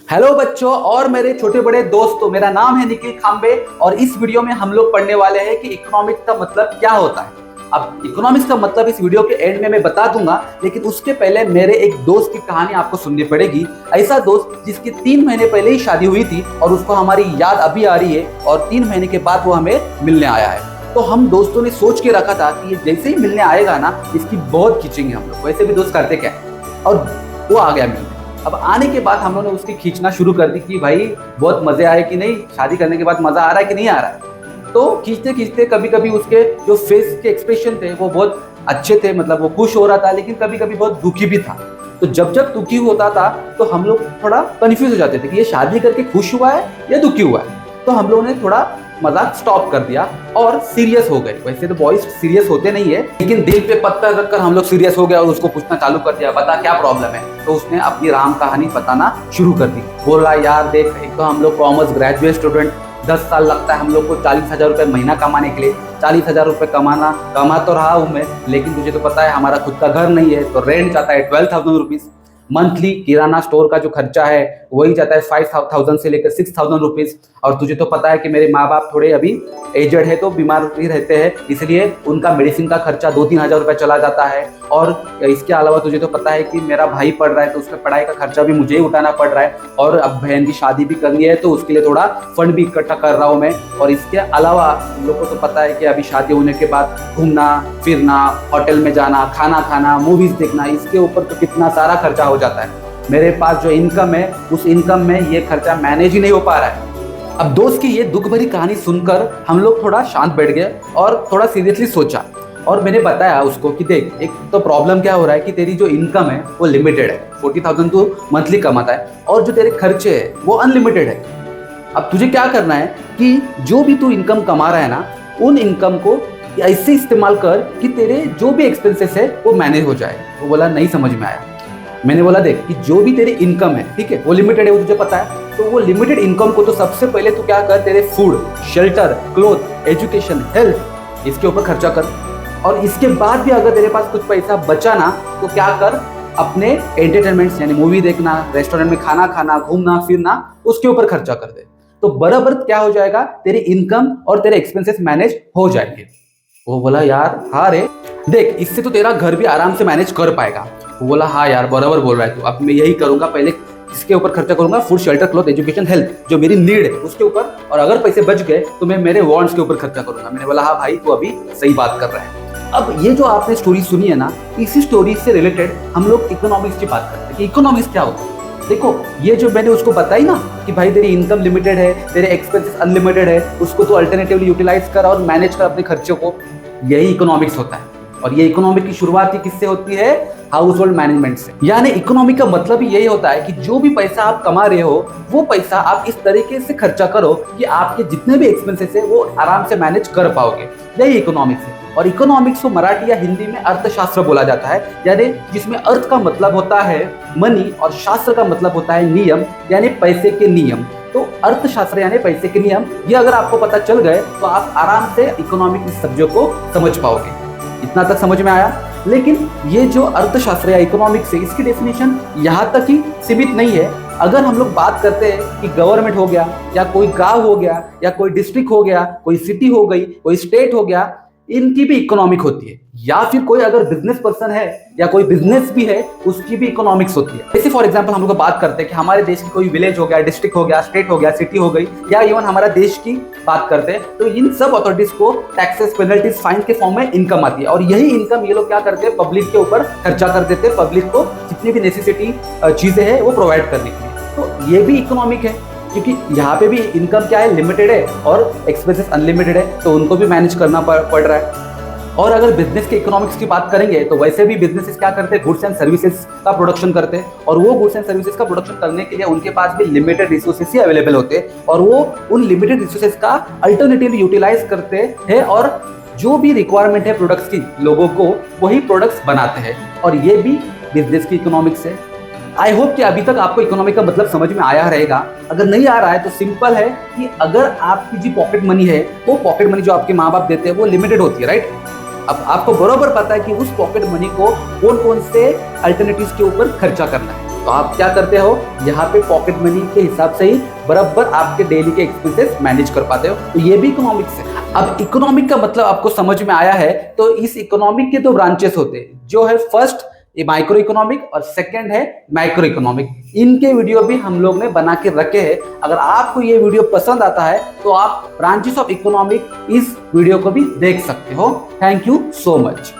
Hello बच्चों और मेरे छोटे बड़े दोस्तों, मेरा नाम है निखिल खांबे और इस वीडियो में हम लोग पढ़ने वाले हैं कि इकोनॉमिक्स का मतलब क्या होता है। अब इकोनॉमिक्स का मतलब इस वीडियो के एंड में मैं बता दूंगा, लेकिन उसके पहले मेरे एक दोस्त की कहानी आपको सुननी पड़ेगी। ऐसा दोस्त जिसकी 3 महीने पहले ही शादी हुई थी और उसको हमारी याद अभी आ रही है और 3 महीने के बाद वो हमें मिलने आया है। तो हम दोस्तों ने सोच के रखा था कि ये जैसे ही मिलने आएगा ना, इसकी बहुत खींचेंगे हम लोग। वैसे भी दोस्त करते क्या है, और वो आ गया मिलने। अब आने के बाद हम लोगों ने उसकी खींचना शुरू कर दी कि भाई बहुत मजे आए कि नहीं, शादी करने के बाद मजा आ रहा है कि नहीं आ रहा है। तो खींचते खींचते कभी कभी उसके जो फेस के एक्सप्रेशन थे वो बहुत अच्छे थे, मतलब वो खुश हो रहा था, लेकिन कभी कभी बहुत दुखी भी था। तो जब जब दुखी होता था तो हम लोग थोड़ा कंफ्यूज हो जाते थे कि ये शादी करके खुश हुआ है या दुखी हुआ है। तो हम लोगों ने थोड़ा मजाक स्टॉप कर दिया और सीरियस हो गए। वैसे तो बॉयज सीरियस होते नहीं है, लेकिन दिल पे पत्थर रखकर हम लोग सीरियस हो गए और उसको पूछना चालू कर दिया, बता क्या प्रॉब्लम है। तो उसने अपनी राम कहानी बताना शुरू कर दी। बोला यार देख, एक तो हम लोग कॉमर्स ग्रेजुएट स्टूडेंट, 10 साल लगता है हम लोग को 40,000 रुपये महीना कमाने के लिए। 40,000 रुपये कमा तो रहा हूँ मैं, लेकिन तुझे तो पता है हमारा खुद का घर नहीं है, तो रेंट जाता है 12,000 रुपीज़। मंथली किराना स्टोर का जो खर्चा है वही जाता है 5,000 से लेकर 6,000 रुपीज़। और तुझे तो पता है कि मेरे माँ बाप थोड़े अभी एजड है, तो बीमार भी रहते हैं, इसलिए उनका मेडिसिन का खर्चा 2-3 हज़ार रुपये चला जाता है। और इसके अलावा तुझे तो पता है कि मेरा भाई पढ़ रहा है, तो उसका पढ़ाई का खर्चा भी मुझे ही उठाना पड़ रहा है। और अब बहन की शादी भी करनी है, तो उसके लिए थोड़ा फंड भी इकट्ठा कर रहा हूँ मैं। और इसके अलावा तुम लोग को तो पता है कि अभी शादी होने के बाद घूमना फिरना, होटल में जाना, खाना खाना, मूवीज देखना, इसके ऊपर तो कितना सारा खर्चा हो जाता है। मेरे पास जो इनकम है उस इनकम में ये खर्चा मैनेज ही नहीं हो पा रहा है। अब दोस्त की ये दुख भरी कहानी सुनकर हम लोग थोड़ा शांत बैठ गए और थोड़ा सीरियसली सोचा। और मैंने बताया उसको कि देख, एक तो प्रॉब्लम क्या हो रहा है कि तेरी जो इनकम है वो लिमिटेड है, 40,000 तू मंथली कमाता है, और जो तेरे खर्चे है वो अनलिमिटेड है। अब तुझे क्या करना है कि जो भी तू इनकम कमा रहा है ना, उन इनकम को ऐसे इस्तेमाल कर कि तेरे जो भी एक्सपेंसेस है वो मैनेज हो जाए। वो बोला नहीं समझ में आया। मैंने बोला देख कि जो भी तेरी इनकम है, ठीक है, वो लिमिटेड है, वो तुझे पता है। तो वो लिमिटेड इनकम को तो सबसे पहले तू क्या कर, तेरे food, shelter, cloth, education, health, इसके ऊपर खर्चा कर। और इसके बाद भी अगर तेरे पास कुछ पैसा बचा ना, तो क्या कर, अपने एंटरटेनमेंट्स यानी मूवी देखना, रेस्टोरेंट में खाना खाना, घूमना फिरना, उसके ऊपर खर्चा कर दे। तो बराबर क्या हो जाएगा, तेरी इनकम और तेरे एक्सपेंसेस मैनेज हो जाएंगे। वो बोला यार हाँ रे, देख इससे तो तेरा घर भी आराम से मैनेज कर पाएगा। वो बोला हाँ यार बराबर बोल रहा है तू, अब मैं यही करूंगा, पहले इसके ऊपर खर्चा करूंगा, food, shelter, cloth, education, health, जो मेरी नीड है उसके ऊपर, और अगर पैसे बच गए तो मैं मेरे वांट्स के ऊपर खर्चा करूंगा। मैंने बोला हाँ भाई तू अभी सही बात कर रहा है। अब ये जो आपने स्टोरी सुनी है ना, इसी स्टोरी से रिलेटेड हम लोग इकोनॉमिक्स की बात करते हैं कि इकोनॉमिक्स क्या होता है। देखो ये जो मैंने उसको बताई ना कि भाई तेरी इनकम लिमिटेड है, तेरे एक्सपेंसेस अनलिमिटेड है, उसको तो अल्टरनेटिवली यूटिलाइज कर और मैनेज कर अपने खर्चों को, यही इकोनॉमिक्स होता है। और ये इकोनॉमिक की शुरुआत ही किससे होती है, हाउस होल्ड मैनेजमेंट से। यानी इकोनॉमिक का मतलब ही यही होता है कि जो भी पैसा आप कमा रहे हो वो पैसा आप इस तरीके से खर्चा करो कि आपके जितने भी एक्सपेंसेस है वो आराम से मैनेज कर पाओगे। यही इकोनॉमिक्स है। और इकोनॉमिक्स को मराठी या हिंदी में अर्थशास्त्र बोला जाता है, यानी जिसमें अर्थ का मतलब होता है मनी और शास्त्र का मतलब होता है नियम, यानी पैसे के नियम। तो अर्थशास्त्र यानी पैसे के नियम, ये अगर आपको पता चल गए तो आप आराम से इकोनॉमिक सब्जेक्ट को समझ पाओगे। इतना तक समझ में आया। लेकिन ये जो अर्थशास्त्र या इकोनॉमिक्स है, इसकी डेफिनेशन यहाँ तक ही सीमित नहीं है। अगर हम लोग बात करते हैं कि गवर्नमेंट हो गया, या कोई गांव हो गया, या कोई डिस्ट्रिक्ट हो गया, कोई सिटी हो गई, कोई स्टेट हो गया, इनकी भी इकोनॉमिक होती है। या फिर कोई अगर बिजनेस पर्सन है या कोई बिजनेस भी है, उसकी भी इकोनॉमिक्स होती है। जैसे फॉर एग्जांपल हम लोग बात करते हैं कि हमारे देश की कोई विलेज हो गया, डिस्ट्रिक्ट हो गया, स्टेट हो गया, सिटी हो गई, या इवन हमारा देश की बात करते हैं, तो इन सब अथॉरिटीज को टैक्सेस, पेनल्टीज, फाइन के फॉर्म में इनकम आती है। और यही इनकम ये लोग क्या करते हैं, पब्लिक के ऊपर खर्चा कर देते हैं, पब्लिक को जितनी भी नेसेसिटी चीजें हैं वो प्रोवाइड करने के लिए। तो ये भी इकोनॉमिक है, क्योंकि यहाँ पे भी इनकम क्या है, लिमिटेड है, और एक्सपेंसेस अनलिमिटेड है, तो उनको भी मैनेज करना पड़ रहा है। और अगर बिजनेस के इकोनॉमिक्स की बात करेंगे तो वैसे भी बिजनेसेस क्या करते हैं, गुड्स एंड सर्विसेज का प्रोडक्शन करते हैं। और वो गुड्स एंड सर्विसेज का प्रोडक्शन करने के लिए उनके पास भी लिमिटेड रिसोर्सेज ही अवेलेबल होते हैं, और वो उन लिमिटेड रिसोर्सेज का अल्टरनेटिवली यूटिलाइज करते हैं, और जो भी रिक्वायरमेंट है प्रोडक्ट्स की लोगों को, वही प्रोडक्ट्स बनाते हैं। और ये भी बिजनेस की इकोनॉमिक्स है। आई होप कि अभी तक आपको इकोनॉमिक का मतलब समझ में आया रहेगा। अगर नहीं आ रहा है तो सिंपल है कि अगर आपकी जो पॉकेट मनी है, वो पॉकेट मनी जो आपके माँ बाप देते हैं वो लिमिटेड होती है, राइट। अब आपको बरोबर पता है कि उस पॉकेट मनी को कौन कौन से अल्टरनेटिव्स के ऊपर खर्चा करना है। तो आप क्या करते हो, यहाँ पे पॉकेट मनी के हिसाब से ही बराबर आपके डेली के एक्सपेंसेस मैनेज कर पाते हो। तो ये भी इकोनॉमिक्स है। अब इकोनॉमिक का मतलब आपको समझ में आया है। तो इस इकोनॉमिक के दो ब्रांचेस होते हैं, जो है फर्स्ट ये माइक्रो इकोनॉमिक और सेकंड है मैक्रो इकोनॉमिक। इनके वीडियो भी हम लोग ने बना के रखे हैं। अगर आपको ये वीडियो पसंद आता है तो आप ब्रांचेस ऑफ इकोनॉमिक इस वीडियो को भी देख सकते हो। Thank you so much.